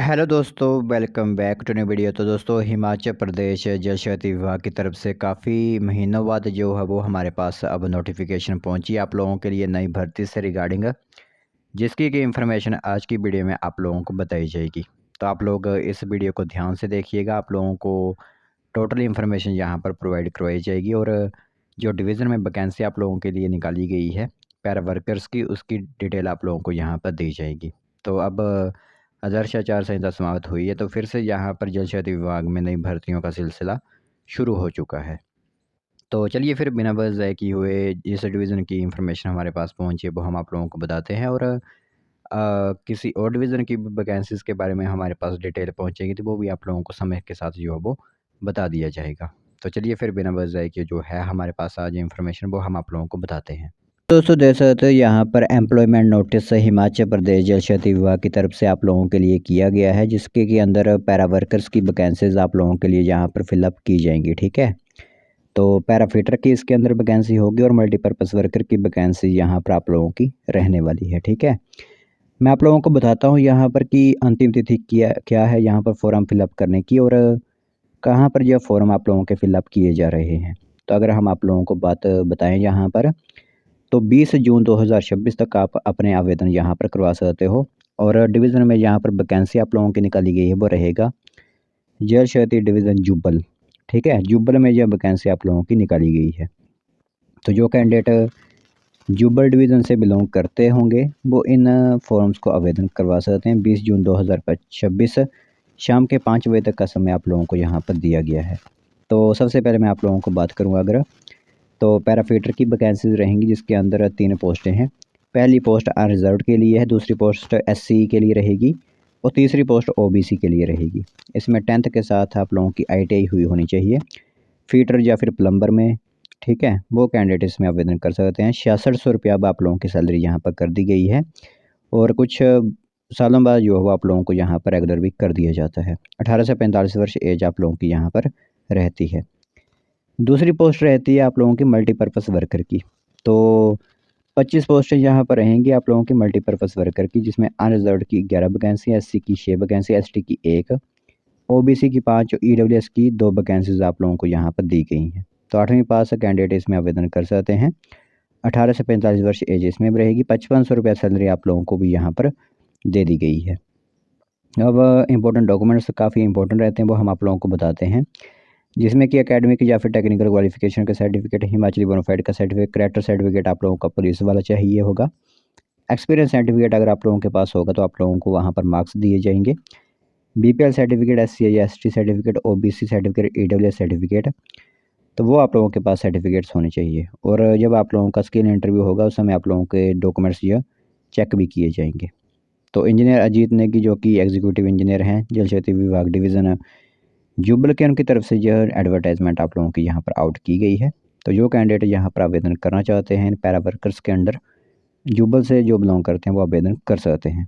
Hello दोस्तों, welcome back to new video. तो दोस्तों, हिमाचल प्रदेश जल शक्ति विभाग की तरफ से काफ़ी महीनों बाद जो है वो हमारे पास अब नोटिफिकेशन पहुंची आप लोगों के लिए नई भर्ती से रिगार्डिंग, जिसकी की इन्फॉर्मेशन आज की वीडियो में आप लोगों को बताई जाएगी। तो आप लोग इस वीडियो को ध्यान से देखिएगा। आप लोगों को टोटल इन्फॉर्मेशन यहाँ पर प्रोवाइड करवाई जाएगी और जो डिवीज़न में वैकेंसी आप लोगों के लिए निकाली गई है पैरा वर्कर्स की, उसकी डिटेल आप लोगों को यहाँ पर दी जाएगी। तो अब आदर्श आचार संहिता समाप्त हुई है, तो फिर से यहाँ पर जल शक्ति विभाग में नई भर्तियों का सिलसिला शुरू हो चुका है। तो चलिए फिर बिना बस ज़ाय किए हुए जिस डिवीज़न की इन्फॉर्मेशन हमारे पास पहुँची है वो हम आप लोगों को बताते हैं, और किसी और डिवीज़न की वैकेंसीज़ के बारे में हमारे पास डिटेल पहुँचेगी तो वो भी आप लोगों को समय के साथ जो है वो बता दिया जाएगा। तो चलिए फिर बिना बस ज़ाय किए जो है हमारे पास आज इन्फॉर्मेशन वो हम आप लोगों को बताते हैं। दोस्तों, देख सकते हो यहाँ पर एम्प्लॉयमेंट नोटिस हिमाचल प्रदेश जल शक्ति विभाग की तरफ से आप लोगों के लिए किया गया है, जिसके के अंदर पैरा वर्कर्स की वैकेंसीज आप लोगों के लिए यहाँ पर फिलअप की जाएंगी। ठीक है, तो पैरा फिटर की इसके अंदर वैकेंसी होगी और मल्टीपर्पज़ वर्कर की वैकेंसी यहाँ पर आप लोगों की रहने वाली है। ठीक है, मैं आप लोगों को बताता हूँ यहाँ पर कि अंतिम तिथि क्या क्या है यहाँ पर फॉर्म फिलअप करने की, और कहाँ पर यह फॉर्म आप लोगों के फिलअप किए जा रहे हैं। तो अगर हम आप लोगों को बात बताएं यहाँ पर, तो 20 जून 2026 तक आप अपने आवेदन यहाँ पर करवा सकते हो। और डिवीज़न में यहाँ पर वैकेंसी आप लोगों की निकाली गई है वो रहेगा जल शक्ति डिवीज़न जुब्बल। ठीक है, जुब्बल में यह वैकेंसी आप लोगों की निकाली गई है। तो जो कैंडिडेट जुब्बल डिवीज़न से बिलोंग करते होंगे वो इन फॉर्म्स को आवेदन करवा सकते हैं। 20 जून 2026 शाम के 5 बजे तक का समय आप लोगों को यहाँ पर दिया गया है। तो सबसे पहले मैं आप लोगों को बात करूँगा अगर, तो पैराफिटर की वैकेंसीज रहेंगी जिसके अंदर 3 पोस्टें हैं। पहली पोस्ट अनरिजर्व्ड के लिए है, दूसरी पोस्ट एससी के लिए रहेगी और तीसरी पोस्ट ओबीसी के लिए रहेगी। इसमें 10th के साथ आप लोगों की आईटीआई हुई होनी चाहिए, फीटर या फिर प्लम्बर में। ठीक है, वो कैंडिडेट इसमें आवेदन कर सकते हैं। 6600 रुपया अब आप लोगों की सैलरी यहाँ पर कर दी गई है, और कुछ सालों बाद जो है वो आप लोगों को यहाँ पर रेगुलर भी कर दिया जाता है। 18 से 45 वर्ष एज आप लोगों की यहाँ पर रहती है। दूसरी पोस्ट रहती है आप लोगों की मल्टीपर्पज़ वर्कर की। तो 25 पोस्टें यहाँ पर रहेंगी आप लोगों की मल्टीपर्पज़ वर्कर की, जिसमें अनरिजर्व्ड की 11 वैकेंसी, एससी की 6 वैकेंसी, एसटी की 1, ओबीसी की 5, ईडब्ल्यूएस की 2 वैकेंसीज आप लोगों को यहाँ पर दी गई हैं। तो 8वीं पास कैंडिडेट इसमें आवेदन कर सकते हैं। 18 से 45 वर्ष एज इसमें भी रहेगी। 5500 रुपया सैलरी आप लोगों को भी यहाँ पर दे दी गई है। अब इंपॉर्टेंट डॉक्यूमेंट्स काफ़ी इंपॉर्टेंट रहते हैं वो हम आप लोगों को बताते हैं, जिसमें कि एकेडमिक या फिर टेक्निकल क्वालिफिकेशन का सर्टिफिकेट, हिमाचली बोनाफाइड का सर्टिफिकेट, करेक्टर सर्टिफिकेट आप लोगों का पुलिस वाला चाहिए होगा। एक्सपीरियंस सर्टिफिकेट अगर आप लोगों के पास होगा तो आप लोगों को वहाँ पर मार्क्स दिए जाएंगे। बीपीएल सर्टिफिकेट, एससी या ST certificate, OBC certificate, EWS certificate, तो वो आप लोगों के पास सर्टिफिकेट्स होने चाहिए। और जब आप लोगों का स्किल इंटरव्यू होगा उस समय आप लोगों के डॉक्यूमेंट्स यह चेक भी किए जाएंगे। तो इंजीनियर अजीत नेगी जो कि एग्जीक्यूटिव इंजीनियर हैं जल शक्ति विभाग डिवीज़न जुब्बल के, उनकी तरफ से यह एडवर्टाइजमेंट आप लोगों की यहाँ पर आउट की गई है। तो जो कैंडिडेट यहाँ पर आवेदन करना चाहते हैं पैरा वर्कर्स के अंडर जुब्बल से जो बिलोंग करते हैं वो आवेदन कर सकते हैं।